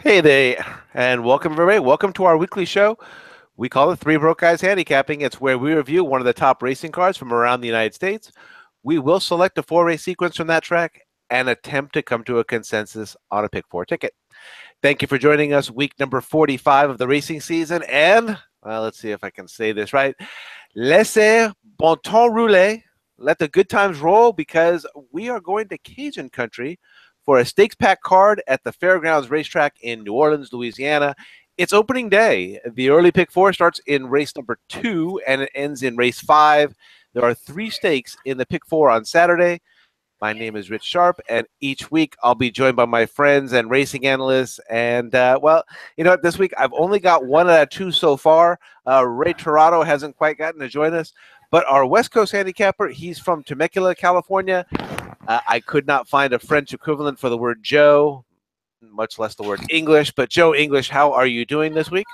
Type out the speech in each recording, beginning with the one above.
Hey there, and welcome everybody. Welcome to our weekly show. We call it Three Broke Guys Handicapping. It's where we review one of the top racing cars from around the United States. We will select a four-race sequence from that track and attempt to come to a consensus on a pick four ticket. Thank you for joining us, week number 45 of the racing season. And let's see if I can say this right. Laissez bon temps rouler. Let the good times roll, because we are going to Cajun country for a stakes pack card at the Fairgrounds Racetrack in New Orleans, Louisiana. It's opening day. The early pick four starts in race number 2 and it ends in race 5. There are 3 stakes in the pick four on Saturday. My name is Rich Sharp, and each week I'll be joined by my friends and racing analysts. And, this week I've only got 1 out of 2 so far. Ray Torado hasn't quite gotten to join us, but our West Coast handicapper, he's from Temecula, California. I could not find a French equivalent for the word Joe, much less the word English. But Joe English, how are you doing this week?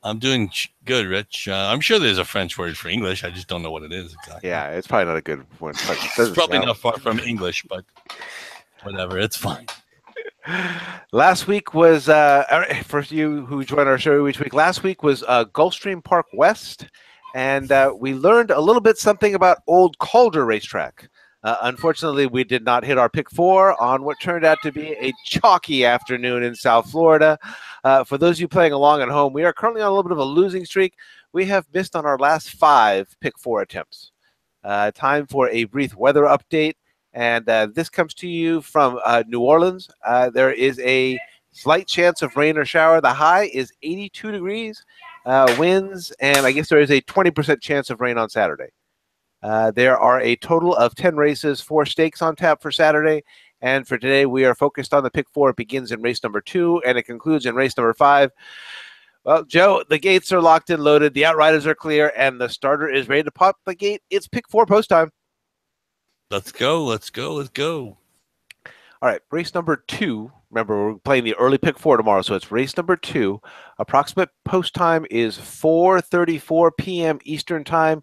I'm doing good, Rich. I'm sure there's a French word for English. I just don't know what it is exactly. Yeah, it's probably not a good one. It's probably not far from English, but whatever, it's fine. Last week was, for you who join our show each week, last week was Gulfstream Park West, and we learned a little bit something about Old Calder Racetrack. Unfortunately, we did not hit our pick four on what turned out to be a chalky afternoon in South Florida. For those of you playing along at home, we are currently on a little bit of a losing streak. We have missed on our last 5 pick four attempts. Time for a brief weather update, and this comes to you from New Orleans. There is a slight chance of rain or shower. The high is 82 degrees, winds, and I guess there is a 20% chance of rain on Saturday. There are a total of 10 races, 4 stakes on tap for Saturday. And for today, we are focused on the pick four. It begins in race number 2, and it concludes in race number 5. Well, Joe, the gates are locked and loaded. The outriders are clear, and the starter is ready to pop the gate. It's pick four post time. Let's go. Let's go. Let's go. All right, race number 2. Remember, we're playing the early pick four tomorrow, so it's race number 2. Approximate post time is 4:34 p.m. Eastern time.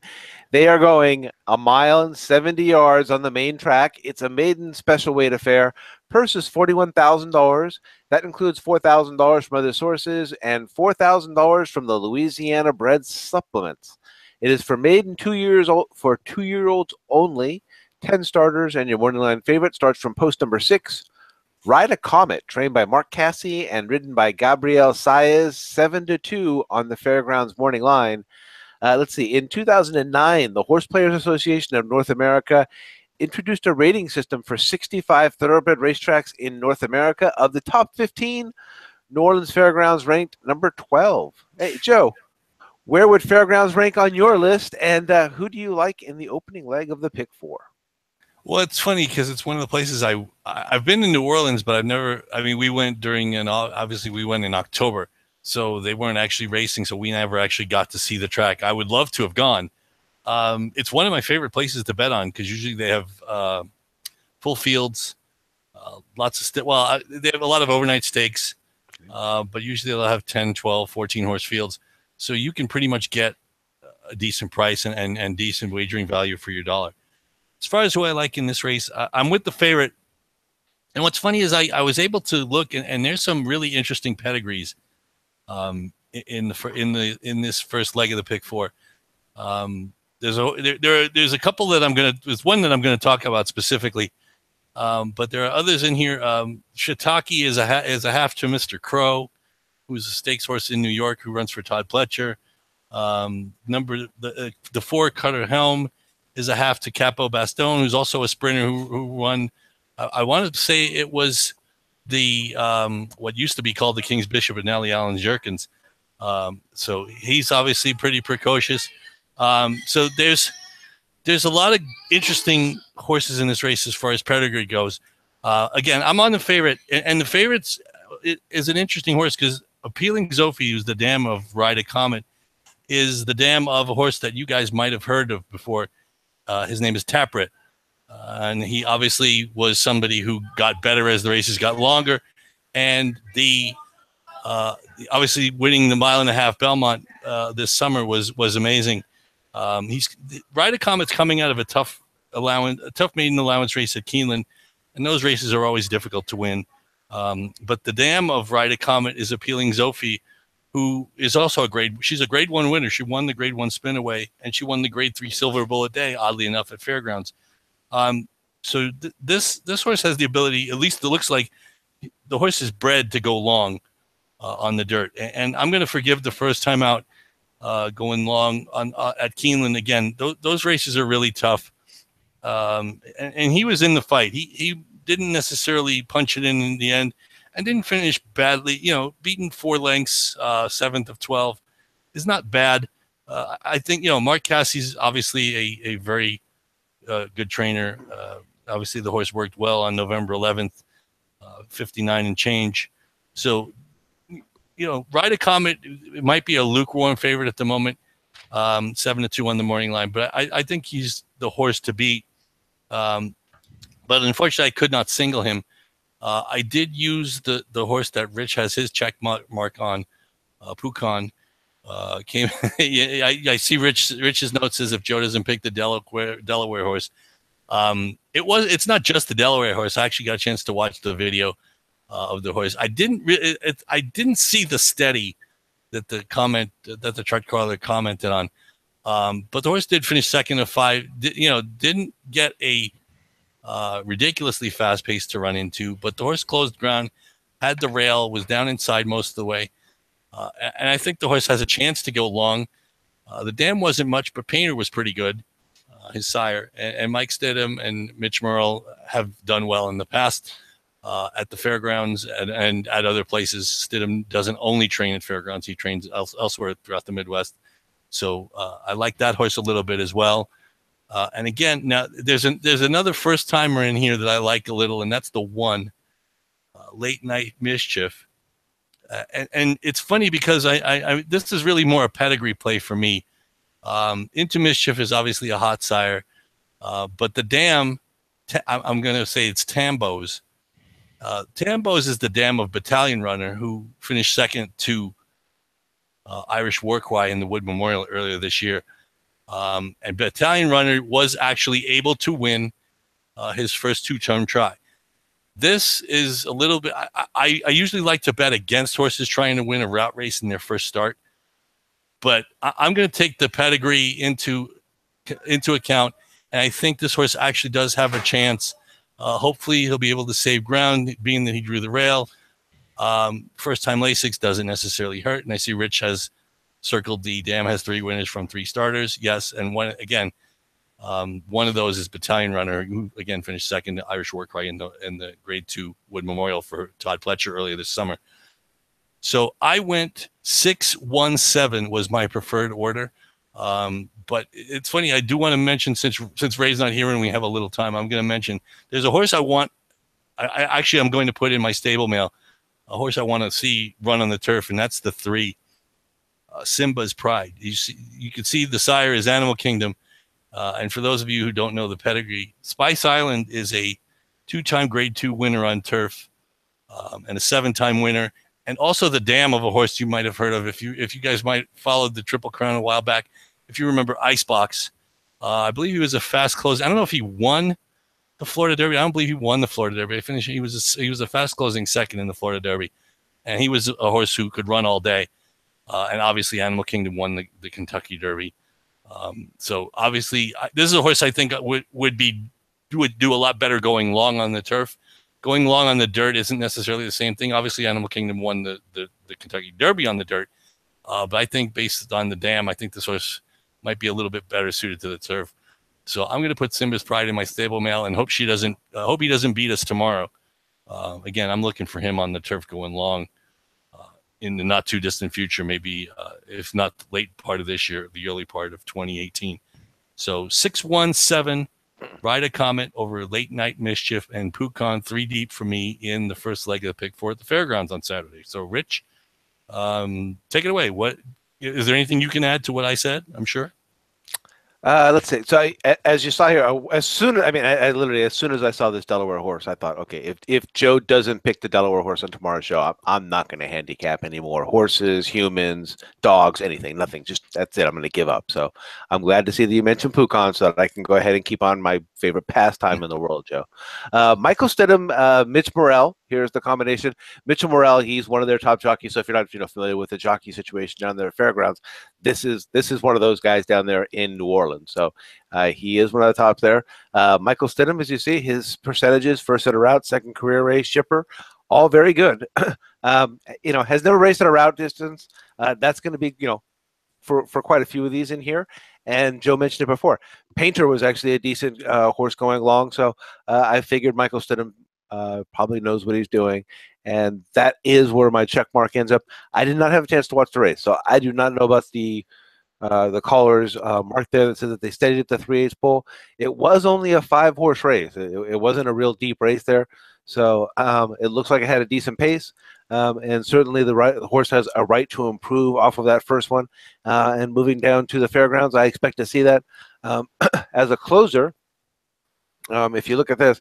They are going 1 mile and 70 yards on the main track. It's a maiden special weight affair. Purse is $41,000. That includes $4,000 from other sources and $4,000 from the Louisiana Bred Supplements. It is for maiden 2 years old, for 2-year-olds only. 10 starters, and your morning line favorite starts from post number 6. Ride a Comet, trained by Mark Casse and ridden by Gabriel Saez, 7-2 on the Fairgrounds morning line. Let's see. In 2009, the Horse Players Association of North America introduced a rating system for 65 thoroughbred racetracks in North America. Of the top 15, New Orleans Fairgrounds ranked number 12. Hey, Joe, where would Fairgrounds rank on your list, and who do you like in the opening leg of the pick four? Well, it's funny because it's one of the places I've been in New Orleans, but I've never. I mean, we went obviously we went in October, so they weren't actually racing, so we never actually got to see the track. I would love to have gone. It's one of my favorite places to bet on because usually they have full fields, lots of they have a lot of overnight stakes, but usually they'll have 10, 12, 14 horse fields, so you can pretty much get a decent price and decent wagering value for your dollar. As far as who I like in this race, I'm with the favorite. And what's funny is I was able to look, and there's some really interesting pedigrees in this first leg of the pick four. There's a couple that there's one that I'm gonna talk about specifically, but there are others in here. Shiitake is a half to Mr. Crow, who's a stakes horse in New York who runs for Todd Pletcher. The 4 Cutter Helm is a half to Capo Bastone, who's also a sprinter who won. I wanted to say it was the what used to be called the King's Bishop and Nellie Allen Jerkins. So he's obviously pretty precocious. So there's a lot of interesting horses in this race as far as pedigree goes. Again, I'm on the favorite, and the favorite is an interesting horse because Appealing Zophie, who's the dam of Ride a Comet, is the dam of a horse that you guys might have heard of before. His name is Taprit, and he obviously was somebody who got better as the races got longer, and obviously winning the 1.5 mile Belmont this summer was amazing. Ride a Comet's coming out of a tough maiden allowance race at Keeneland, and those races are always difficult to win. But the dam of Ride a Comet is appealing Zophie, who is also she's a grade 1 winner. She won the grade 1 spinaway, and she won the grade 3 Silver Bullet Day, oddly enough, at Fairgrounds. So this horse has the ability, at least it looks like the horse is bred to go long on the dirt. And I'm going to forgive the first time out going long on at Keeneland. Again, those races are really tough. And he was in the fight. He didn't necessarily punch it in the end and didn't finish badly. Beaten 4 lengths, 7th of 12 is not bad. I think, Mark Cassie's obviously a very good trainer. Obviously, the horse worked well on November 11th, 59 and change. So, Ride a Comet, it might be a lukewarm favorite at the moment, 7-2 on the morning line. But I think he's the horse to beat. But unfortunately, I could not single him. I did use the horse that Rich has his check mark on, Pucon. Came. I see Rich's note says if Joe doesn't pick the Delaware horse. It's not just the Delaware horse. I actually got a chance to watch the video of the horse. I didn't see the steady that the chart caller commented on. But the horse did finish 2nd of 5. Didn't get a ridiculously fast pace to run into, but the horse closed ground, had the rail, was down inside most of the way. And I think the horse has a chance to go long. The dam wasn't much, but Painter was pretty good, his sire. And Mike Stidham and Mitch Merle have done well in the past at the Fairgrounds and at other places. Stidham doesn't only train at Fairgrounds. He trains elsewhere throughout the Midwest. So I like that horse a little bit as well. And again, now there's another first-timer in here that I like a little, and that's the 1, Late Night Mischief. And it's funny because I this is really more a pedigree play for me. Into Mischief is obviously a hot sire, but the dam, I'm going to say it's Tambo's. Tambo's is the dam of Battalion Runner, who finished 2nd to Irish Warquay in the Wood Memorial earlier this year. And Battalion Runner was actually able to win his first 2-term try. This is a little bit. I usually like to bet against horses trying to win a route race in their first start, but I'm going to take the pedigree into account, and I think this horse actually does have a chance. Hopefully, he'll be able to save ground, being that he drew the rail. First-time Lasix doesn't necessarily hurt, and I see Rich has circled the dam has 3 winners from 3 starters. Yes, and one of those is Battalion Runner, who again finished 2nd to Irish Warcry in the grade 2 Wood Memorial for Todd Pletcher earlier this summer. So I went 6-1-7 was my preferred order. But it's funny, I do want to mention, since Ray's not here and we have a little time, I'm going to mention there's a horse I want. I'm going to put in my stable mail, a horse I want to see run on the turf, and that's the 3, Simba's Pride. You can see the sire is Animal Kingdom. And for those of you who don't know the pedigree, Spice Island is a 2-time grade 2 winner on turf, and a 7-time winner, and also the dam of a horse you might have heard of if you guys might followed the Triple Crown a while back. If you remember Icebox, I believe he was a fast close. I don't know if he won the Florida Derby. I don't believe he won the Florida Derby. He was a fast closing 2nd in the Florida Derby, and he was a horse who could run all day. And obviously, Animal Kingdom won the Kentucky Derby. So obviously, this is a horse I think would do a lot better going long on the turf. Going long on the dirt isn't necessarily the same thing. Obviously, Animal Kingdom won the Kentucky Derby on the dirt, but I think based on the dam, I think this horse might be a little bit better suited to the turf. So I'm going to put Simba's Pride in my stable mail and hope he doesn't beat us tomorrow. Again, I'm looking for him on the turf going long in the not too distant future, maybe if not the late part of this year, the early part of 2018. So 6-1-7, Ride a Comet over Late Night Mischief, and Pucon 3 deep for me in the first leg of the pick 4 at the Fairgrounds on Saturday. So Rich, take it away. What is there anything you can add to what I said? I'm sure. Let's see. So as you saw here, as soon as I saw this Delaware horse, I thought, okay, if Joe doesn't pick the Delaware horse on tomorrow's show, I'm not going to handicap anymore. Horses, humans, dogs, anything, nothing. Just that's it. I'm going to give up. So I'm glad to see that you mentioned Pucon, so that I can go ahead and keep on my favorite pastime in the world, Joe. Michael Stidham, Mitch Morrell. here's the combination. Mitchell Morrell, he's one of their top jockeys. So if you're not familiar with the jockey situation down there at Fairgrounds, this is one of those guys down there in New Orleans. So he is one of the tops there. Michael Stidham, as you see, his percentages, first at a route, second career race, shipper, all very good. Has never raced at a route distance. That's going to be, for quite a few of these in here. And Joe mentioned it before. Painter was actually a decent horse going along. So I figured Michael Stidham probably knows what he's doing. And that is where my check mark ends up. I did not have a chance to watch the race. So I do not know about the caller's mark there that says that they steadied at the 3/8 pole. It was only a 5-horse race. It wasn't a real deep race there. So it looks like it had a decent pace. And certainly the horse has a right to improve off of that first one. And moving down to the Fairgrounds, I expect to see that. As a closer, if you look at this,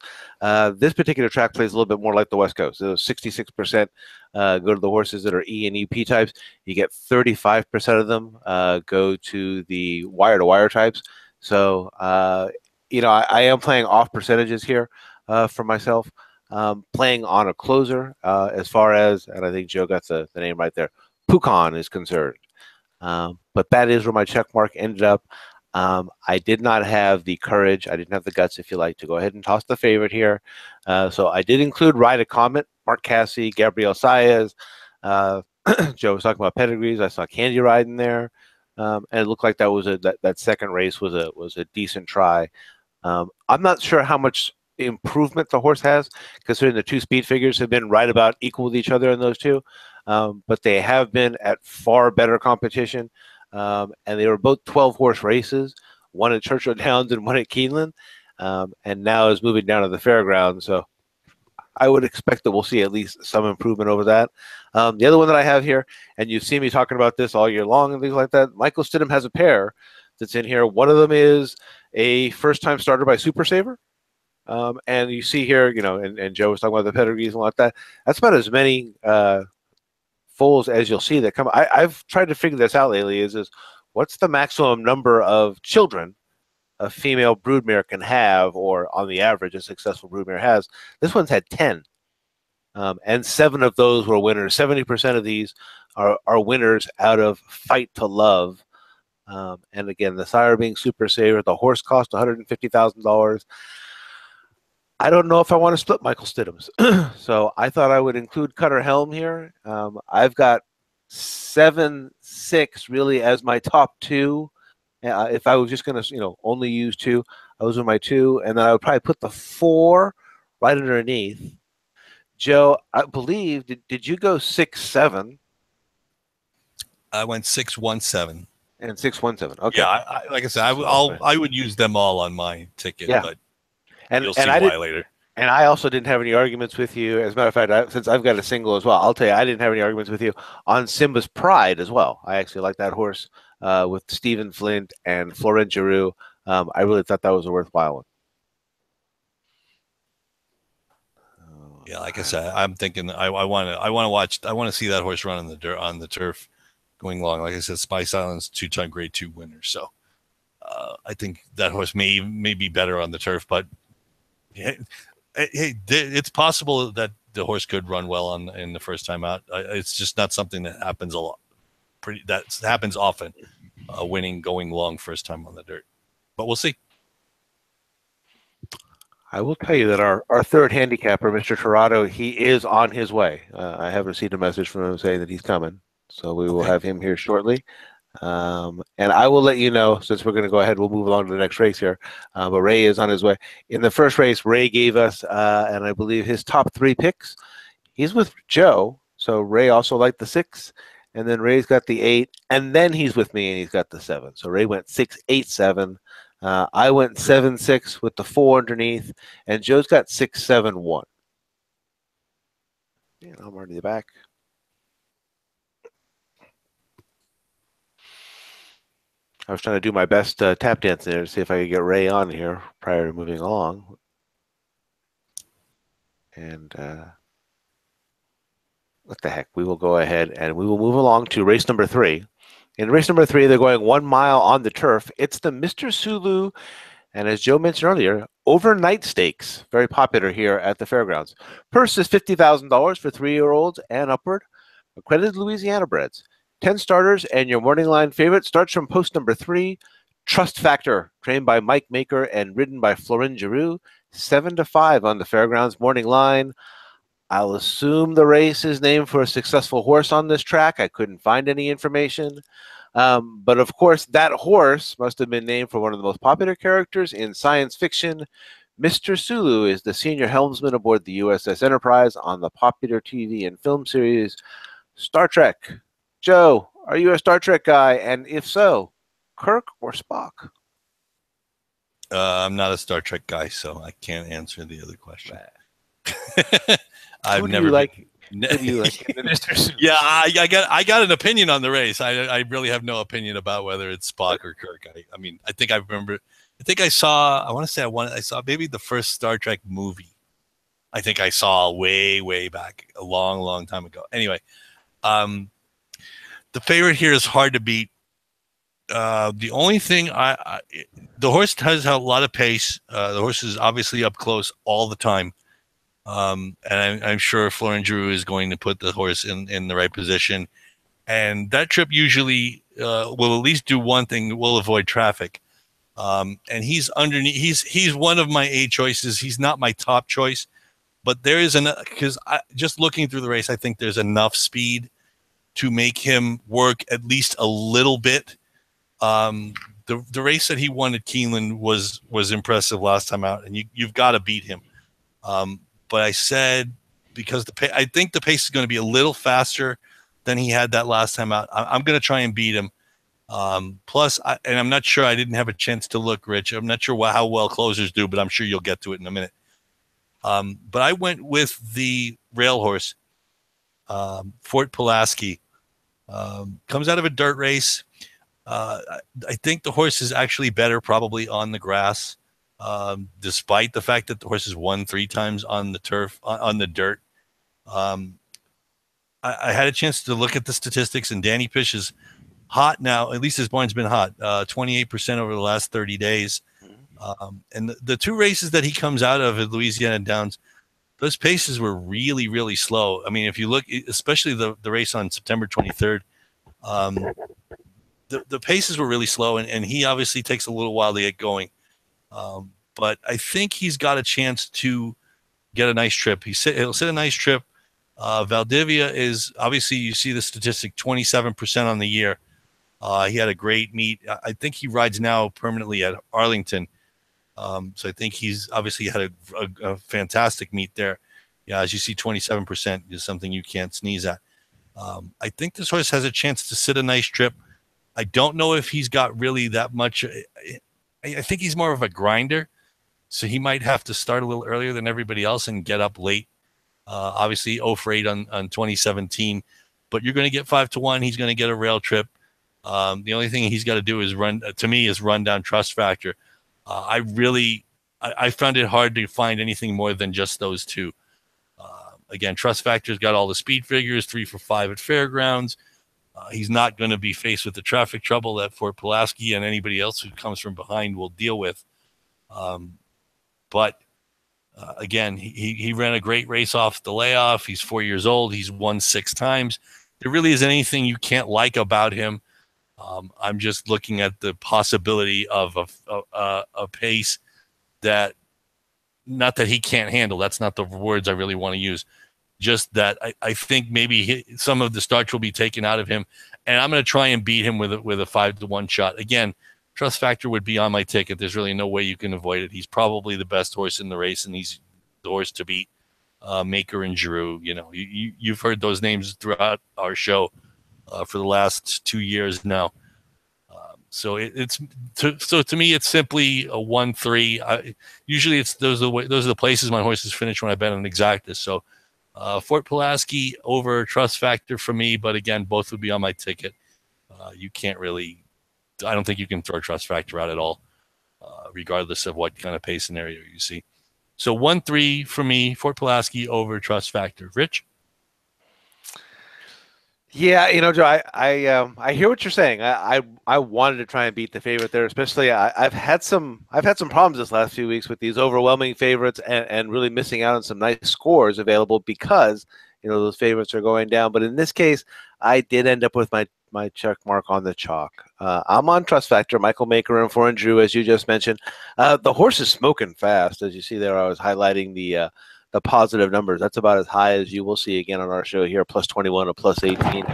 this particular track plays a little bit more like the West Coast. So 66% go to the horses that are E and EP types. You get 35% of them go to the wire-to-wire types. So, I am playing off percentages here for myself. Playing on a closer as far as, and I think Joe got the name right there, Pucon is concerned. But that is where my check mark ended up. I did not have the courage, I didn't have the guts, if you like, to go ahead and toss the favorite here. So I did include Ride a Comet, Mark Casse, Gabriel Saez. Joe was talking about pedigrees. I saw Candy Ride in there. And it looked like that was that second race was a decent try. I'm not sure how much improvement the horse has, considering the two speed figures have been right about equal with each other in those two. But they have been at far better competition. And they were both 12-horse races, one at Churchill Downs and one at Keeneland. And now is moving down to the Fairgrounds. So I would expect that we'll see at least some improvement over that. The other one that I have here, and you've seen me talking about this all year long and things like that, Michael Stidham has a pair that's in here. One of them is a first-time starter by Super Saver. And you see here, and Joe was talking about the pedigrees and all like that. That's about as many foals as you'll see that come. I've tried to figure this out lately. Is what's the maximum number of children a female broodmare can have, or on the average a successful broodmare has? This one's had 10, and 7 of those were winners. 70% of these are winners out of Fight to Love. And again, the sire being Super Saver. The horse cost $150,000. I don't know if I want to split Michael Stidham's. So I thought I would include Cutter Helm here. I've got 7, 6 really as my top 2. If I was just going to, only use 2, those are my 2. And then I would probably put the 4 right underneath. Joe, I believe, did you go 6, 7? I went 6, 1, 7. And 6, 1, 7. Okay. Yeah, like I said, I would use them all on my ticket, yeah. But you'll see why later. And I also didn't have any arguments with you. As a matter of fact, since I've got a single as well, I'll tell you, I didn't have any arguments with you on Simba's Pride as well. I actually like that horse with Stephen Flint and Florent Giroux. I really thought that was a worthwhile one. Yeah, like I said, I'm thinking I want to see that horse run on the turf going long. Like I said, Spice Island's 2-time Grade 2 winner, so I think that horse may be better on the turf, but hey, it's possible that the horse could run well in the first time out. It's just not something that happens a lot. That happens often, winning going long first time on the dirt. But we'll see. I will tell you that our third handicapper, Mr. Torado, he is on his way. I have received a message from him saying that he's coming, so we will have him here shortly. And I will let you know, since we're going to go ahead, we'll move along to the next race here. But Ray is on his way. In the first race, Ray gave us, and I believe his top 3 picks. He's with Joe, so Ray also liked the 6, and then Ray's got the 8, and then he's with me, and he's got the 7. So Ray went 6, 8, 7. I went 7, 6 with the 4 underneath, and Joe's got 6, 7, 1. And I'm already back. I was trying to do my best tap dance there to see if I could get Ray on here prior to moving along. And what the heck? We will go ahead and we will move along to race number 3. In race number 3, they're going 1 mile on the turf. It's the Mr. Sulu. And as Joe mentioned earlier, Overnight stakes, very popular here at the fairgrounds. Purse is $50,000 for 3-year-olds and upward. Accredited Louisiana breds. 10 starters, and your morning line favorite starts from post number 3. Trust Factor, trained by Mike Maker and ridden by Florin Giroux. 7-5 on the fairgrounds morning line. I'll assume the race is named for a successful horse on this track. I couldn't find any information. But of course, that horse must have been named for one of the most popular characters in science fiction. Mr. Sulu is the senior helmsman aboard the USS Enterprise on the popular TV and film series Star Trek. Joe, are you a Star Trek guy? And if so, Kirk or Spock? I'm not a Star Trek guy, so I can't answer the other question. Who do you like? Mr. Sulu? Yeah, I got an opinion on the race. I really have no opinion about whether it's Spock or Kirk. I mean, I think I remember. I think I saw. I saw maybe the first Star Trek movie. I think I saw way back, a long time ago. Anyway, the favorite here is hard to beat. The only thing the horse has a lot of pace. The horse is obviously up close all the time. And I'm sure Florin Giroux is going to put the horse in the right position. And that trip usually will at least do one thing: will avoid traffic. And he's underneath. He's one of my A choices. He's not my top choice, but there is because just looking through the race, I think there's enough speed to make him work at least a little bit. The race that he won at Keeneland was impressive last time out, and you've got to beat him. But I said, because I think the pace is going to be a little faster than he had that last time out. I'm going to try and beat him. Plus, and I'm not sure, I didn't have a chance to look, Rich. I'm not sure how well closers do, but I'm sure you'll get to it in a minute. But I went with the rail horse, Fort Pulaski. Comes out of a dirt race. I think the horse is actually better probably on the grass. Despite the fact that the horse has won 3 times on the turf, on the dirt. I had a chance to look at the statistics, and Danny Pish is hot now. At least his barn's been hot, 28% over the last 30 days. And the 2 races that he comes out of at Louisiana Downs, those paces were really slow. I mean, if you look, especially the race on September 23rd, the paces were really slow, and he obviously takes a little while to get going. But I think he's got a chance to get a nice trip. He'll sit a nice trip. Valdivia is obviously, you see the statistic, 27% on the year. He had a great meet. I think he rides now permanently at Arlington. So I think he's obviously had a fantastic meet there. Yeah, as you see, 27% is something you can't sneeze at. I think this horse has a chance to sit a nice trip. I don't know if he's got really that much. I think he's more of a grinder, so he might have to start a little earlier than everybody else and get up late. Obviously, 0 for 8 on 2017, but you're going to get 5-1. He's going to get a rail trip. The only thing he's got to do is run down Trust Factor. I found it hard to find anything more than just those 2. Again, Trust Factor's got all the speed figures, 3 for 5 at Fairgrounds. He's not going to be faced with the traffic trouble that Fort Pulaski and anybody else who comes from behind will deal with. But again, he ran a great race off the layoff. He's 4 years old. He's won 6 times. There really isn't anything you can't like about him. I'm just looking at the possibility of a pace that, not that he can't handle. That's not the words I really want to use. Just that I think maybe some of the starch will be taken out of him, and I'm going to try and beat him with a 5-1 shot. Again, Trust Factor would be on my ticket. There's really no way you can avoid it. He's probably the best horse in the race, and he's the horse to beat. Maker and Giroux. You know, you've heard those names throughout our show for the last 2 years now. So to me, it's simply a 1-3. Usually, those are the places my horses finish when I bet on exactas. So. Fort Pulaski over Trust Factor for me, but again, both would be on my ticket. You can't really, I don't think you can throw Trust Factor out at all, regardless of what kind of pace scenario you see. So 1-3 for me, Fort Pulaski over Trust Factor. Rich? Yeah, Joe, I hear what you're saying. I wanted to try and beat the favorite there, especially I've had some problems this last few weeks with these overwhelming favorites and really missing out on some nice scores available because those favorites are going down. But in this case, I did end up with my check mark on the chalk. I'm on Trust Factor, Michael Maker and Foreign Drew, as you just mentioned. The horse is smoking fast, as you see there. I was highlighting the positive numbers. That's about as high as you will see again on our show here, plus 21 or plus 18.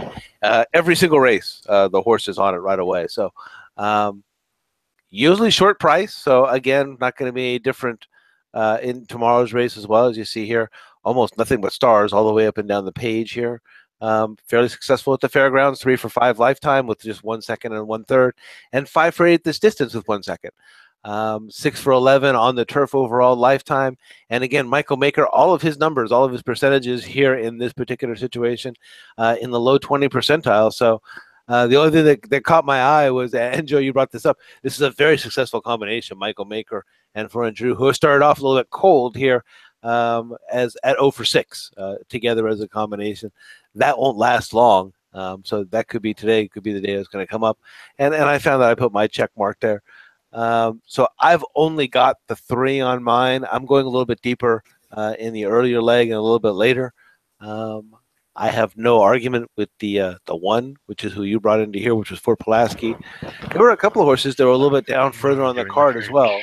Every single race, the horse is on it right away. So um, usually short price. So again, not going to be different in tomorrow's race as well. As you see here, almost nothing but stars all the way up and down the page here. Fairly successful at the Fairgrounds, 3 for 5 lifetime with just 1 second and 1/3, and 5 for 8 this distance with 1 second. 6 for 11 on the turf overall lifetime. And again, Michael Maker, all of his numbers, all of his percentages here in this particular situation in the low 20 percentile. So the only thing that caught my eye was, and Joe, you brought this up, this is a very successful combination, Michael Maker and Foreign Drew, who started off a little bit cold here as at 0 for 6 together as a combination. That won't last long. So that could be today, could be the day it's going to come up. And I found that I put my check mark there. So I've only got the 3 on mine. I'm going a little bit deeper in the earlier leg and a little bit later. I have no argument with the 1, which is who you brought into here, which was for Pulaski. There were a couple of horses that were a little bit down further on the card as well.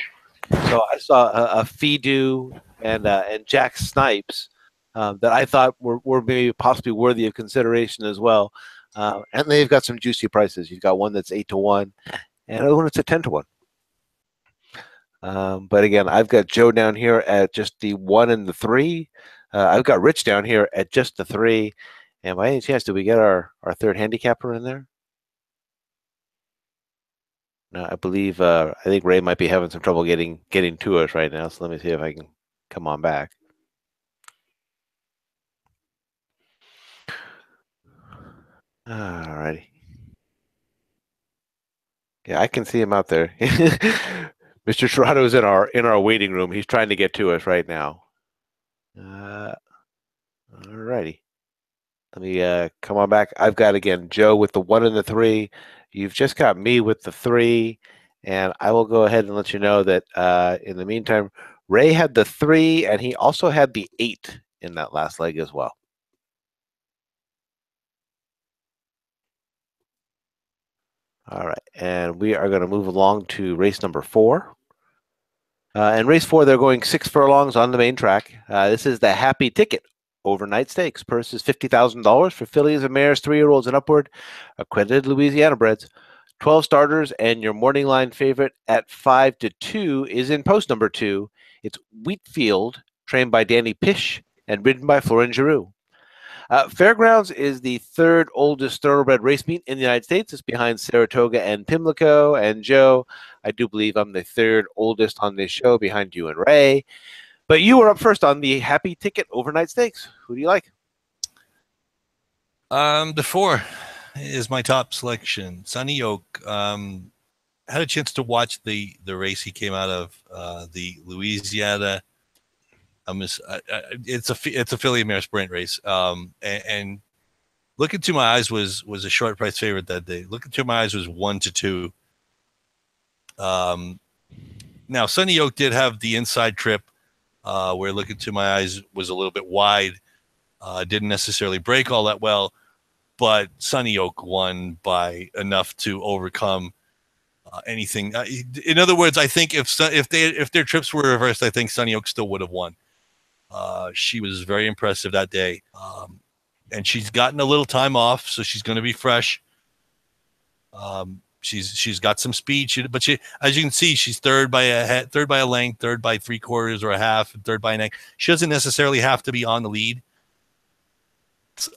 So I saw a Fidu and Jack Snipes that I thought were maybe possibly worthy of consideration as well. And they've got some juicy prices. You've got one that's 8 to 1, and another one that's at 10 to 1. But again, I've got Joe down here at just the 1 and the 3. I've got Rich down here at just the 3. And by any chance, did we get our third handicapper in there? No, I believe I think Ray might be having some trouble getting to us right now. So let me see if I can come on back. All righty. Yeah, I can see him out there. Mr. Toronto is in our waiting room. He's trying to get to us right now. All righty. Let me come on back. I've got, again, Joe with the 1 and the 3. You've just got me with the 3. And I will go ahead and let you know that in the meantime, Ray had the 3, and he also had the 8 in that last leg as well. All right. And we are going to move along to race number 4. And race 4, they're going 6 furlongs on the main track. This is the Happy Ticket overnight stakes. Purse is $50,000 for fillies and mares, 3-year-olds and upward, accredited Louisiana breds. 12 starters, and your morning line favorite at 5 to 2 is in post number 2. It's Wheatfield, trained by Danny Pish and ridden by Florent Giroux. Fairgrounds is the 3rd oldest thoroughbred race meet in the United States. It's behind Saratoga and Pimlico. And Joe, I do believe I'm the 3rd oldest on this show behind you and Ray. But you were up first on the Happy Ticket overnight stakes. Who do you like? The 4 is my top selection. Sunny Oak. Had a chance to watch the race he came out of, the Louisiana. It's a filly mare sprint race. And Look Into My Eyes was a short price favorite that day. Look Into My Eyes was 1 to 2. Now Sunny Oak did have the inside trip where Look Into My Eyes was a little bit wide. Didn't necessarily break all that well, but Sunny Oak won by enough to overcome anything. In other words, I think if their trips were reversed, I think Sunny Oak still would have won. She was very impressive that day, and she's gotten a little time off, so she's going to be fresh. She's got some speed, but as you can see, she's third by a length, third by 3/4 or a half, and third by an egg. She doesn't necessarily have to be on the lead.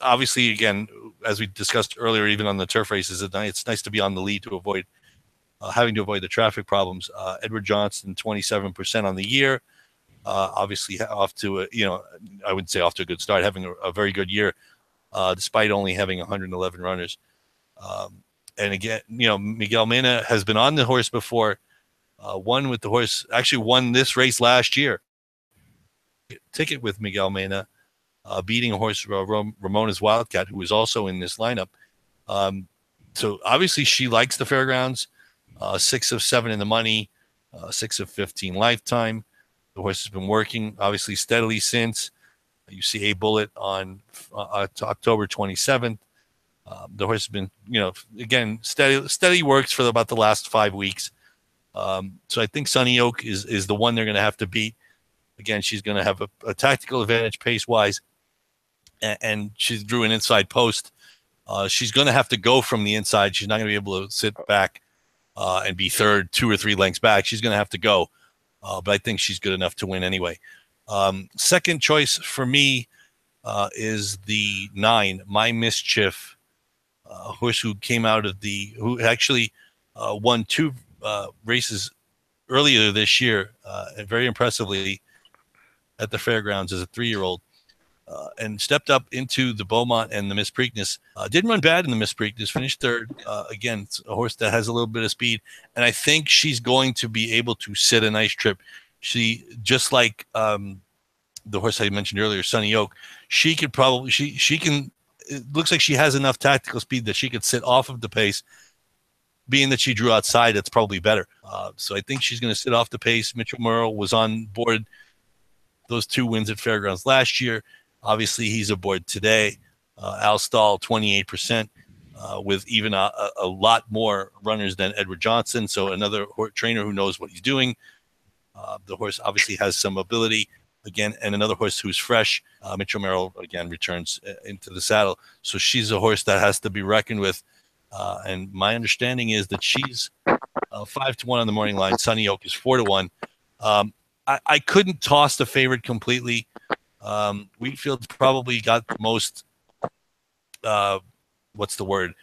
Obviously, again, as we discussed earlier, even on the turf races, it's nice to be on the lead to avoid having to avoid the traffic problems. Edward Johnson, 27% on the year. Obviously, off to I wouldn't say off to a good start, having a very good year, despite only having 111 runners. And again, Miguel Mena has been on the horse before. Won with the horse, actually won this race last year. Ticket with Miguel Mena. beating a horse, Ramona's Wildcat, who was also in this lineup. Um, so obviously she likes the Fairgrounds. 6 of 7 in the money, 6 of 15 lifetime. The horse has been working obviously steadily since. You see a bullet on October 27th. The horse has been, again, steady works for about the last 5 weeks. So I think Sunny Oak is the one they're going to have to beat. Again, she's going to have a tactical advantage pace wise, and she drew an inside post. She's going to have to go from the inside. She's not going to be able to sit back and be third, 2 or 3 lengths back. She's going to have to go, but I think she's good enough to win anyway. Second choice for me is the 9, My Mischief, horse who came out of who actually won 2 races earlier this year, and very impressively at the Fairgrounds as a 3-year-old. And stepped up into the Beaumont and the Miss Preakness. Didn't run bad in the Miss Preakness, finished third. Again, it's a horse that has a little bit of speed, and I think she's going to be able to sit a nice trip. She, just like the horse I mentioned earlier, Sunny Oak, she could probably, she can, it looks like she has enough tactical speed that she could sit off of the pace. Being that she drew outside, it's probably better. So I think she's going to sit off the pace. Mitchell Merle was on board those 2 wins at Fairgrounds last year. Obviously, he's aboard today. Al Stahl, 28%, with even a lot more runners than Edward Johnson. So another trainer who knows what he's doing. The horse obviously has some ability, again, and another horse who's fresh. Mitchell Merrill, again, returns into the saddle. So she's a horse that has to be reckoned with. And my understanding is that she's 5-1 on the morning line. Sunny Oak is 4-1. I couldn't toss the favorite completely. Wheatfield's probably got the most, what's the word?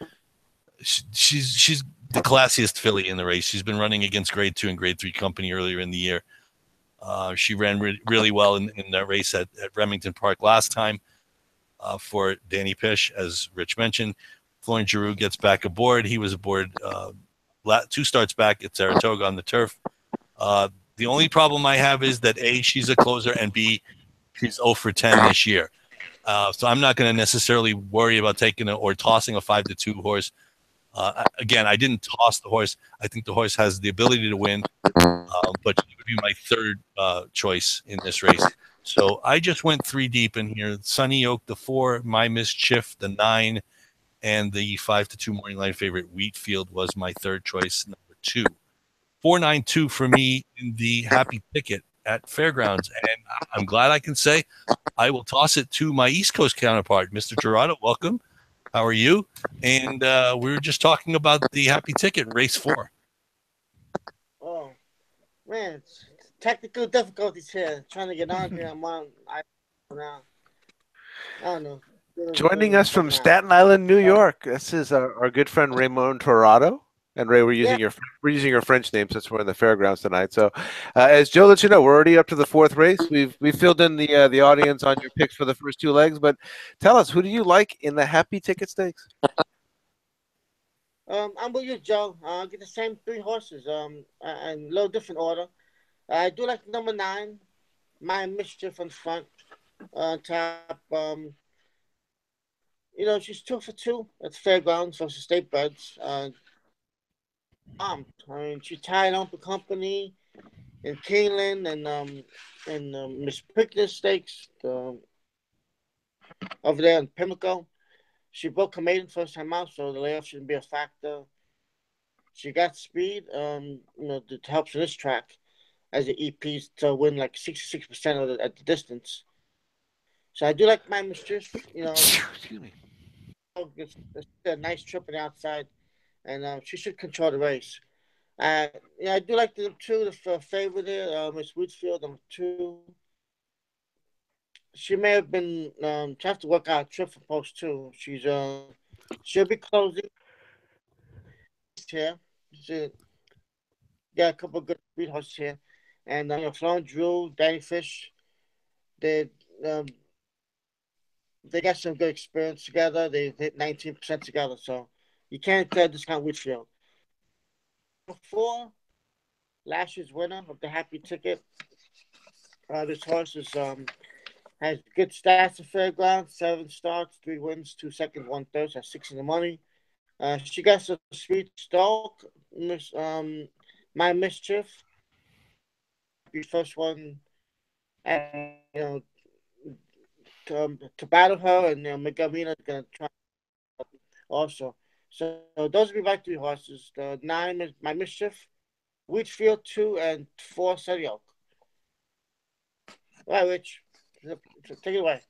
She's the classiest filly in the race. She's been running against grade 2 and grade 3 company earlier in the year. She ran really well in that race at Remington Park last time for Danny Pish, as Rich mentioned. Florian Giroux gets back aboard. He was aboard 2 starts back at Saratoga on the turf. The only problem I have is that A, she's a closer, and B, she's 0 for 10 this year. So I'm not going to necessarily worry about taking or tossing a 5-2 horse. Again, I didn't toss the horse. I think the horse has the ability to win, but she would be my third choice in this race. So I just went 3 deep in here. Sunny Oak, the 4, My Mischief, the 9, and the 5-2 morning line favorite Wheatfield was my third choice, number 2. 492 for me in the Happy Ticket at Fairgrounds, and I'm glad I can say I will toss it to my East Coast counterpart, Mr. Gerardo. Welcome. How are you? And we were just talking about the Happy Ticket, race 4. Oh, man, it's technical difficulties here. Trying to get on here. Now. I don't know. Joining us from Staten Island, New York. This is our good friend Raymond Torrado. And Ray, we're using your French name since we're in the Fairgrounds tonight. So, as Joe lets you know, we're already up to the 4th race. We've filled in the audience on your picks for the first 2 legs. But tell us, who do you like in the Happy Ticket Stakes? I'm with you, Joe. I'll get the same 3 horses. And a little different order. I do like number 9, My Mischief on front, on top. She's 2 for 2 at Fairgrounds versus State Breds. I mean, she tied on for company in Keeneland and Miss Preakness Stakes over there in Pimlico. She broke her maiden first time out, so the layoff shouldn't be a factor. She got speed, that helps in this track as the EPs to win like 66% at the distance. So I do like My Mischief. Excuse me. It's a nice trip on the outside, and she should control the race. I do like the 2, the favorite there, Miss Wheatfield, number 2. She may have been have to work out a trip for post 2. She'll be closing here. She got a couple of good speed horses here, and Florence Drew, Danny Fish, they um, they got some good experience together. They hit 19% together, so you can't discount Whitfield. 4, last year's winner of the Happy Ticket. This horse is Has good stats at Fairgrounds. 7 starts, 3 wins, 2 seconds, 1 third. Has six in the money. She got some speed stalk. My mischief. Be first one, and to battle her, and McGavina's gonna try also. So those would be my 3 horses. The 9 is my mischief. Wheatfield 2 and 4 Sunny Oak. All right, Rich. Take it away.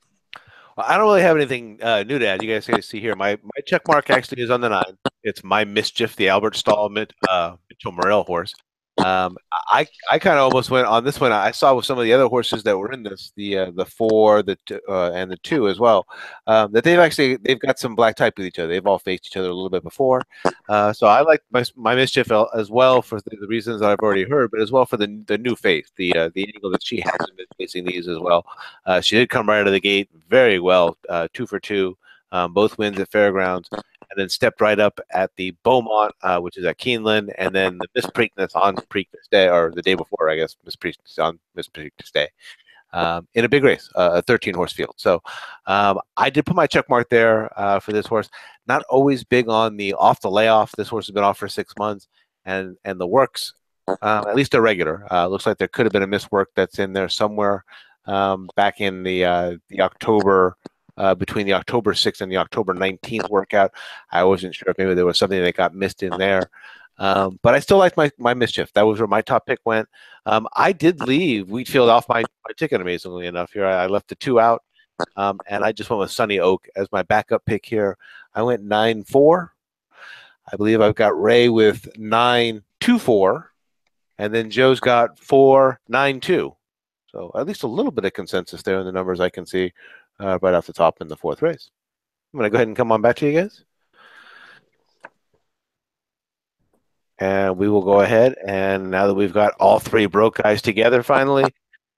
Well, I don't really have anything new to add. You guys can see here. My check mark actually is on the 9. It's my mischief, the Albert Stahl Mitchell Morel horse. I kind of almost went on this one. I saw with some of the other horses that were in this, the 4, and the 2 as well, that they've got some black type with each other. They've all faced each other a little bit before. So I like my mischief as well for the reasons that I've already heard, but as well for the new face, the angle that she hasn't been facing these as well. She did come right out of the gate very well, 2 for 2, both wins at Fairgrounds, and then stepped right up at the Beaumont, which is at Keeneland, and then the Miss Preakness on Preakness Day, or the day before, I guess, Miss Preakness on Miss Preakness Day, in a big race, a 13-horse field. So I did put my check mark there for this horse. Not always big on the off the layoff. This horse has been off for 6 months, and the works, at least they're regular. Looks like there could have been a miswork that's in there somewhere back in the October. Between the October 6th and the October 19th workout. I wasn't sure if maybe there was something that got missed in there. But I still liked my mischief. That was where my top pick went. I did leave Wheatfield off my ticket, amazingly enough. Here I left the 2 out, and I just went with Sunny Oak as my backup pick here. I went 9-4. I believe I've got Ray with 9-2-4, and then Joe's got 4-9-2. So at least a little bit of consensus there in the numbers I can see right off the top in the 4th race. I'm going to go ahead and come on back to you guys. And we will go ahead, and now that we've got all 3 broke guys together finally,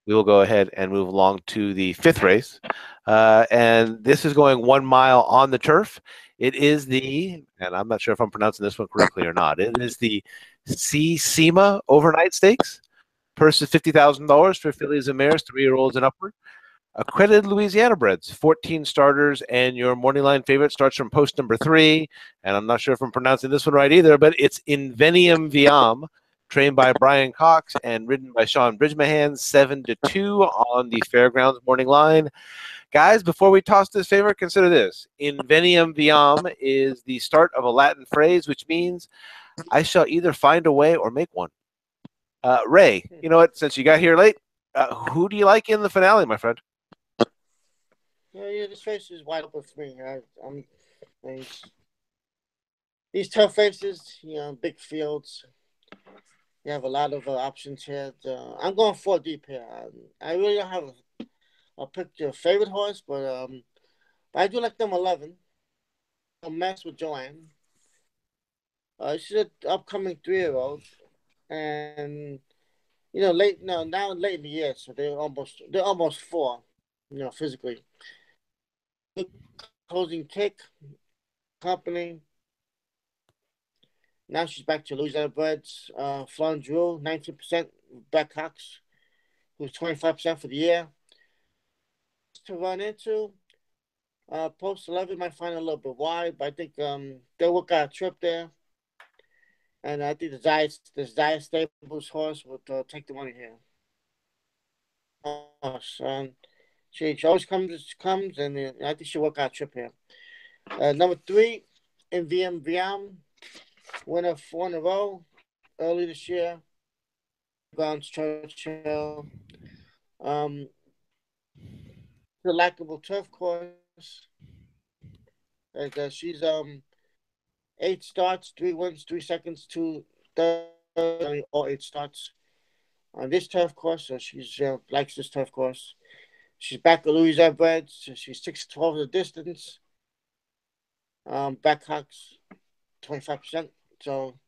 we will go ahead and move along to the 5th race. And this is going 1 mile on the turf. It is and I'm not sure if I'm pronouncing this one correctly or not, it is the SEMA Overnight Stakes. Purse is $50,000 for fillies and mares, 3-year-olds and upward. Accredited Louisiana breds, 14 starters, and your morning line favorite starts from post number 3. And I'm not sure if I'm pronouncing this one right either, but it's Invenium Viam, trained by Brian Cox and ridden by Sean Bridgmahan, 7-2 on the Fairgrounds morning line. Guys, before we toss this favorite, consider this. Invenium Viam is the start of a Latin phrase, which means I shall either find a way or make one. Ray, you know what? Since you got here late, who do you like in the finale, my friend? Yeah, this race is wide open for me. These tough races, big fields. You have a lot of options here. I'm going 4 deep here. I really don't have a pick favorite horse, but I do like them 11. I'll mess with Joanne. She's an upcoming 3-year-old, and now late in the year, so they're almost 4, physically. Closing kick, company. Now she's back to Louisiana Breds. Flan Drew, 19%. Beck Cox, who's 25% for the year. To run into, post 11 might find a little bit wide, but I think they'll work out a trip there. And I think the Zayas Stables horse would take the money here. She always comes, and I think she'll work out a trip here. Number 3, MVM Viam, winner 4 in a row early this year. Grounds Churchill. The likable turf course. She's 8 starts, 3 wins, 3 seconds, 2 thirds, all 8 starts on this turf course. So she's likes this turf course. She's back at Louisiana Breds. So she's 6-12 the distance. Backhawks 25%. So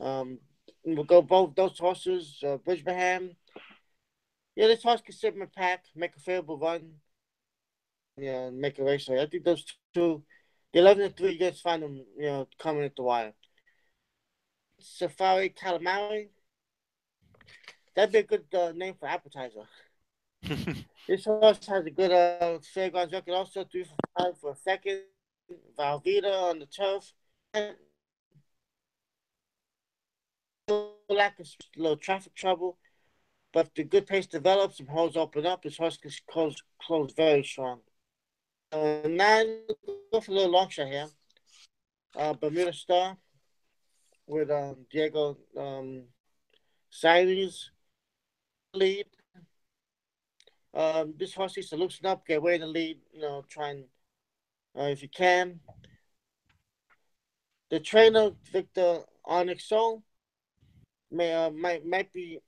we'll go both those horses. Bridgman. Yeah, this horse can sit in the pack, make a favorable run. Yeah, make a race. I think those 2, the 11-3, you guys find them, coming at the wire. Safari Calamari. That'd be a good name for appetizer. This horse has a good Fairgrounds record. Also 3 for 5 for a second. Valvita on the turf. And lack of little traffic trouble. But if the good pace develops, some holes open up, this horse can close very strong. Now, go for a little long shot here. Bermuda Star with Diego Cyrus lead. This horse needs to loosen up, get away in the lead, try and, if you can. The trainer, Victor Onyx Soul, might be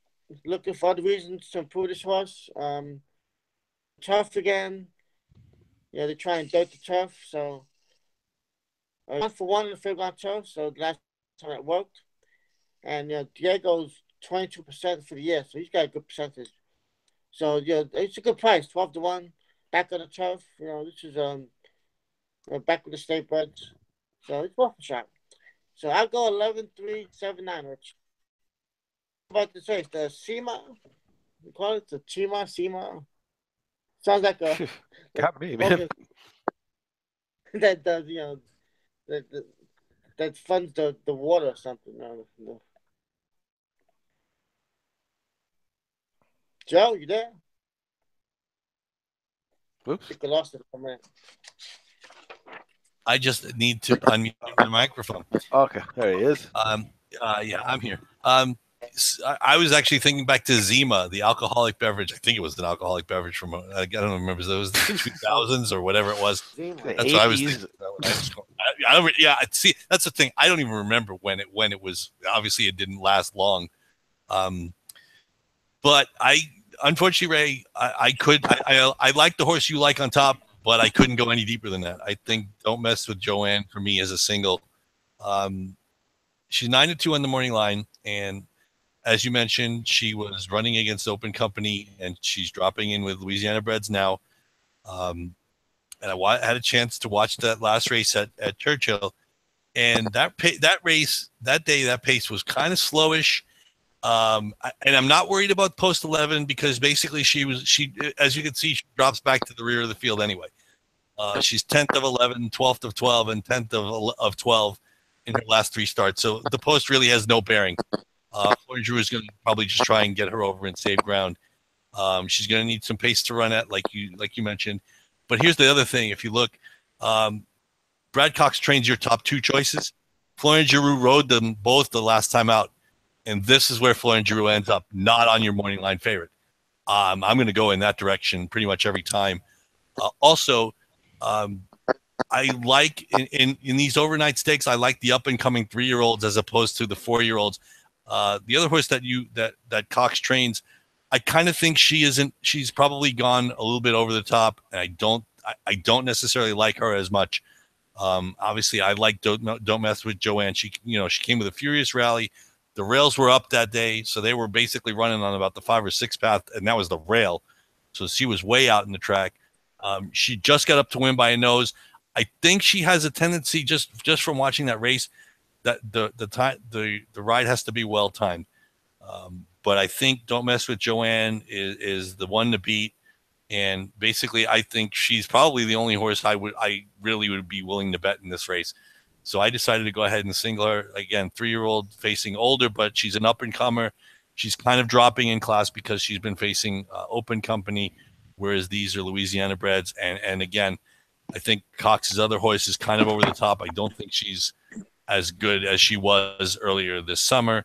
looking for other reasons to improve this horse. Turf again. Yeah, they try and dirt the turf. So 1-for-1 in the Fairground turf. So the last time it worked. And Diego's 22% for the year, so he's got a good percentage. So it's a good price, 12-1, back on the turf. This is back with the state breds. So it's worth a shot. So I'll go 11-3-7-9, Rich. About this race, the SEMA, we call it the SEMA. Sounds like a got me, man. That does that funds the water or something. No. Joe, you there? Oops. I think I lost it for a minute. I just need to unmute the microphone. Okay, there he is. Yeah, I'm here. I was actually thinking back to Zima, the alcoholic beverage. I think it was an alcoholic beverage from, I don't remember, it was the 2000s or whatever it was. That's what I was thinking. Yeah, see, that's the thing. I don't even remember when it was. Obviously, it didn't last long. But unfortunately, Ray, I like the horse you like on top, but I couldn't go any deeper than that. I think Don't Mess with Joanne for me as a single. She's 9-2 on the morning line, and as you mentioned, she was running against Open Company, and she's dropping in with Louisiana Breds now. And I had a chance to watch that last race at Churchill, and that race that day, that pace was kind of slowish. And I'm not worried about post 11 because basically she as you can see, she drops back to the rear of the field anyway. She's 10th of 11, 12th of 12, and 10th of 12 in her last 3 starts. So the post really has no bearing. Florent Drew is going to probably just try and get her over and save ground. She's going to need some pace to run at, like you mentioned. But here's the other thing: if you look, Brad Cox trains your top 2 choices. Florent Giroux rode them both the last time out, and this is where Florent Giroux ends up, not on your morning line favorite. I'm going to go in that direction pretty much every time. Also, I like in these overnight stakes, I like the up and coming 3-year-olds as opposed to the 4-year-olds. The other horse that Cox trains, I kind of think she's probably gone a little bit over the top, and I don't necessarily like her as much. Obviously I like Don't Mess with Joanne. She came with a furious rally. The rails were up that day, so they were basically running on about the 5 or 6 path, and that was the rail. So she was way out in the track. She just got up to win by a nose. I think she has a tendency, just from watching that race, that the ride has to be well timed. But I think Don't Mess with Joanne is the one to beat, and basically I think she's probably the only horse I really would be willing to bet in this race. So I decided to go ahead and single her. Again, 3-year-old facing older, but she's an up-and-comer. She's kind of dropping in class because she's been facing Open Company, whereas these are Louisiana Breds. And again, I think Cox's other horse is kind of over the top. I don't think she's as good as she was earlier this summer.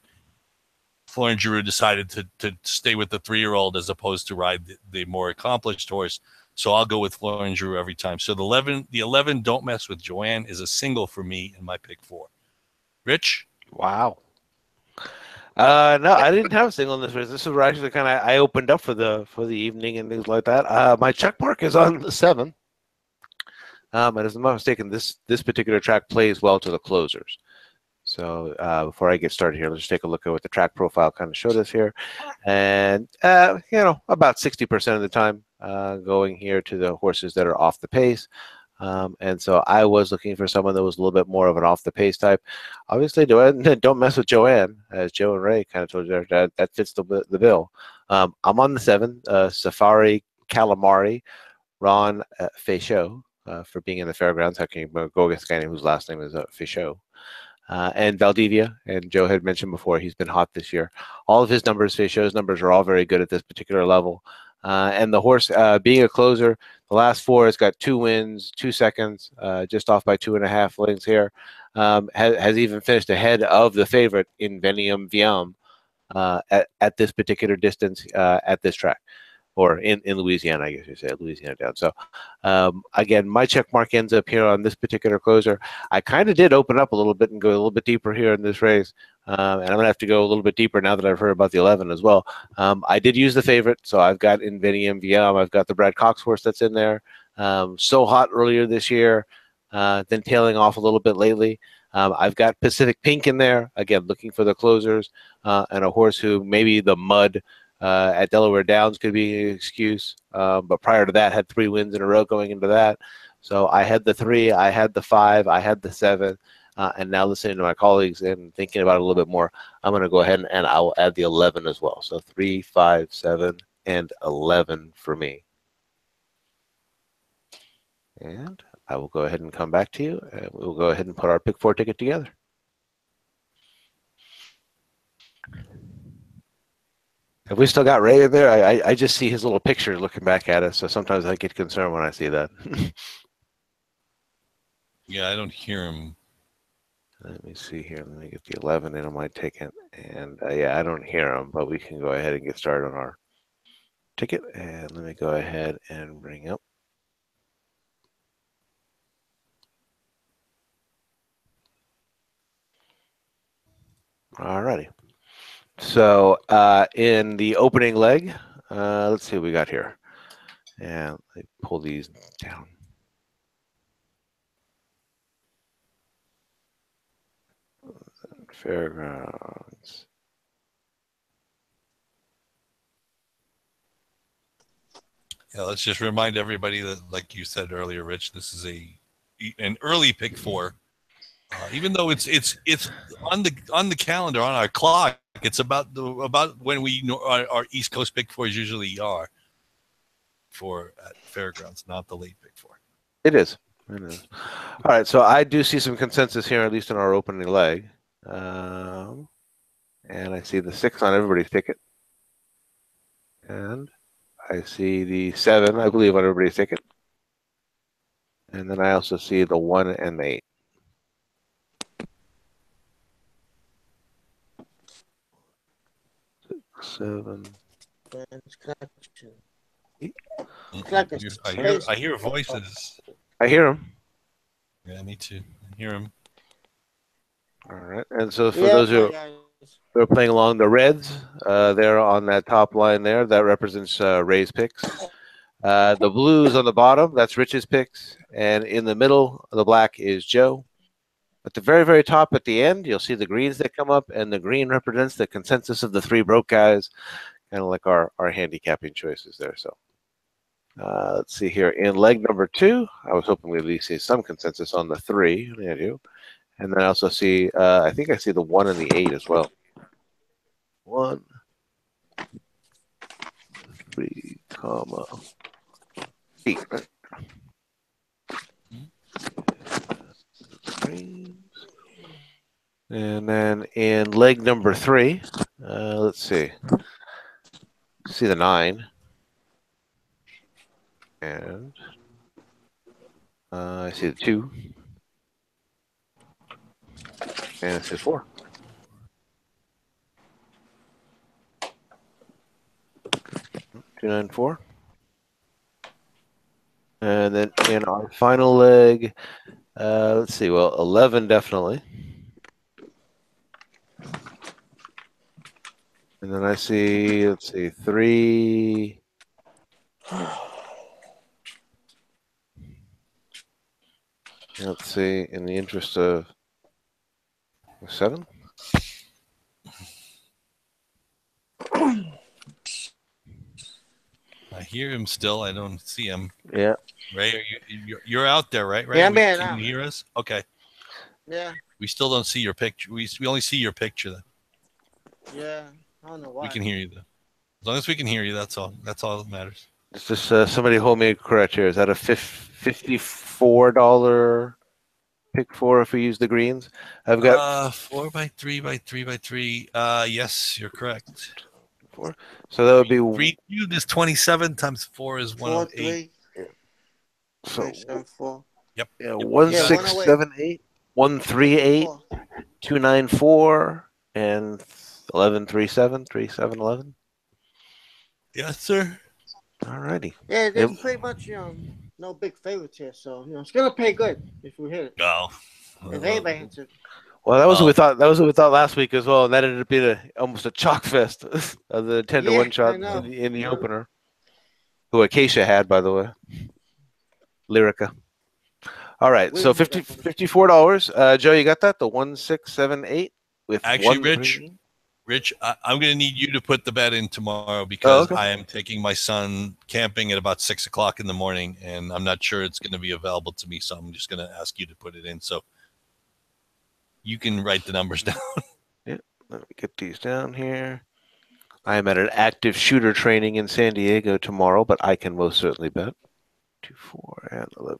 Florent Giroux decided to stay with the 3-year-old as opposed to ride the more accomplished horse. So I'll go with Florent Giroux every time. So the 11 Don't Mess with Joanne is a single for me in my pick 4. Rich? Wow. No, I didn't have a single in this race. This is where actually kind of I opened up for the evening and things like that. My check mark is on the 7. And as I'm not mistaken, this particular track plays well to the closers. So before I get started here, let's just take a look at what the track profile kind of showed us here. And, about 60% of the time going here to the horses that are off the pace. And so I was looking for someone that was a little bit more of an off the pace type. Obviously, Don't Mess with Joanne, as Joe and Ray kind of told you there, that fits the bill. I'm on the 7, Safari Calamari, Ron Feichot, for being in the Fairgrounds. How can you go against a guy whose last name is Feichot? And Valdivia, and Joe had mentioned before, he's been hot this year. All of his numbers, Feichot's numbers, are all very good at this particular level. And the horse, being a closer, the last 4 has got 2 wins, 2 seconds, just off by 2.5 lengths here. Has even finished ahead of the favorite in Venium Viam at this particular distance at this track, or in Louisiana, I guess you say, Louisiana down. So again, my check mark ends up here on this particular closer. I kind of did open up a little bit and go a little bit deeper here in this race. And I'm going to have to go a little bit deeper now that I've heard about the 11 as well. I did use the favorite, so I've got Invenium VM. I've got the Brad Cox horse that's in there. So hot earlier this year, then tailing off a little bit lately. I've got Pacific Pink in there, again, looking for the closers, and a horse who maybe the mud at Delaware Downs could be an excuse. But prior to that, had 3 wins in a row going into that. So I had the 3, I had the 5, I had the 7. And now listening to my colleagues and thinking about it a little bit more, I'm going to go ahead and I will add the 11 as well. So 3, 5, 7, and 11 for me. And I will go ahead and come back to you, and we'll go ahead and put our pick 4 ticket together. Have we still got Ray in there? I just see his little picture looking back at us, so sometimes I get concerned when I see that. Yeah, I don't hear him. Let me see here. Let me get the 11 in on my ticket. And yeah, I don't hear him, but we can go ahead and get started on our ticket. And let me go ahead and bring up. Alrighty. So in the opening leg, let's see what we got here. And let me pull these down. Fairgrounds. Yeah, let's just remind everybody that, like you said earlier, Rich, this is an early pick 4. Even though it's on the calendar on our clock, it's about when we know our East Coast pick 4s usually are for at Fairgrounds, not the late pick 4. It is. It is. All right, so I do see some consensus here, at least in our opening leg. And I see the 6 on everybody's ticket. And I see the 7, I believe, on everybody's ticket. And then I also see the 1 and the 8. 7. I hear voices. I hear them. Yeah, me too. I hear them. All right. And so for those who are playing along, the Reds, they're on that top line there. That represents Ray's picks. The Blues on the bottom, that's Rich's picks. And in the middle, the black is Joe. At the very, very top at the end, you'll see the greens that come up, and the green represents the consensus of the 3 broke guys, kind of like our handicapping choices there. So let's see here. In leg number 2, I was hoping we'd at least see some consensus on the 3. I do. And then I also see, I think I see the 1 and the 8 as well. 1, 3, 8. And then in leg number 3, let's see. See the 9. And I see the 2. And it says 4. Two, 9, 4. And then in our final leg, let's see. Well, 11 definitely. And then I see, let's see, 3. Let's see, in the interest of 7. I hear him still. I don't see him. Yeah. Ray, you're out there, right? Yeah, man. Can you hear us? Okay. Yeah. We still don't see your picture. We only see your picture. Then. Yeah. I don't know why. We can hear you though. As long as we can hear you, that's all. That's all that matters. It's just somebody hold me correct here. Is that a $54 pick four if we use the greens? I've got 4 by 3 by 3 by 3. Yes, you're correct. four. So that would be 3 cubed is 27 times 4 is 4, 108. 3, so 3, 7, 4. Yep. yeah, Yep. 1678, 138, 294, and 1137, 3711. Yes, sir. All righty. Yeah, there's pretty much no big favorites here, so it's gonna pay good if we hit it. No. If anybody hits it. Well, that was what we thought. That was what we thought last week as well, and that ended up being almost a chalk fest of the 10-1 shot in the opener. Who Acacia had, by the way. Lyrica. All right, so $54. Joe, you got that? The 1678 with actually, 1 Rich, I'm going to need you to put the bet in tomorrow because okay. I am taking my son camping at about 6 o'clock in the morning, and I'm not sure it's going to be available to me. So I'm just going to ask you to put it in so you can write the numbers down. Yeah, let me get these down here. I am at an active shooter training in San Diego tomorrow, but I can most certainly bet. 2-4 and 11-3-7.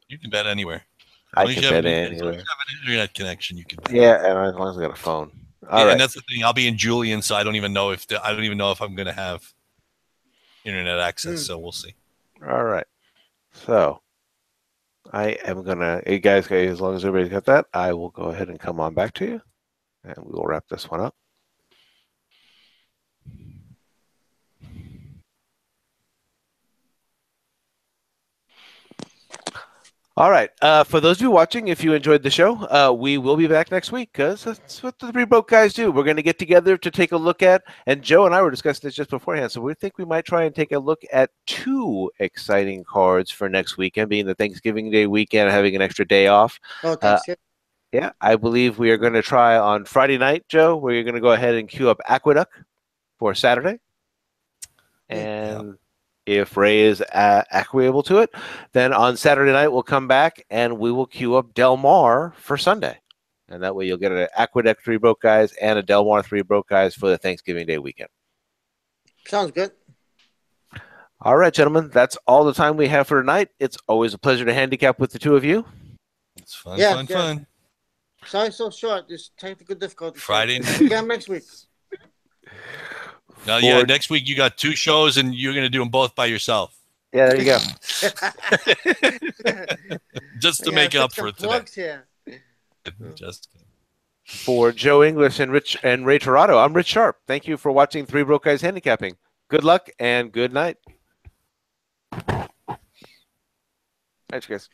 You can bet anywhere. I can bet anywhere. As long as you have an internet connection, you can bet. Yeah, and as long as I got a phone. All right. And that's the thing. I'll be in Julian, so I don't even know if I'm going to have internet access. So we'll see. All right. So I am gonna, hey guys, as long as everybody's got that, I will go ahead and come on back to you, and we will wrap this one up. All right. For those of you watching, if you enjoyed the show, we will be back next week because that's what the Three Broke Guys do. We're going to get together to take a look at, and Joe and I were discussing this just beforehand, so we think we might try and take a look at 2 exciting cards for next weekend, being the Thanksgiving Day weekend, having an extra day off. Oh, Thanksgiving. Yeah, I believe we are going to try on Friday night, Joe, where you're going to go ahead and queue up Aqueduct for Saturday. And if Ray is agreeable to it, then on Saturday night we'll come back and we will queue up Del Mar for Sunday. And that way you'll get an Aqueduct 3 Broke Guys and a Del Mar 3 Broke Guys for the Thanksgiving Day weekend. Sounds good. All right, gentlemen, that's all the time we have for tonight. It's always a pleasure to handicap with the two of you. It's fun, fun. Sorry, so short. Just technical difficulties. Friday night. Again next week. Now, yeah, next week you got 2 shows and you're going to do them both by yourself. Yeah, there you go. Just to make up for it today. Here. Just kidding. For Joe English and Ray Torado, I'm Rich Sharp. Thank you for watching Three Broke Guys Handicapping. Good luck and good night. Thanks, guys.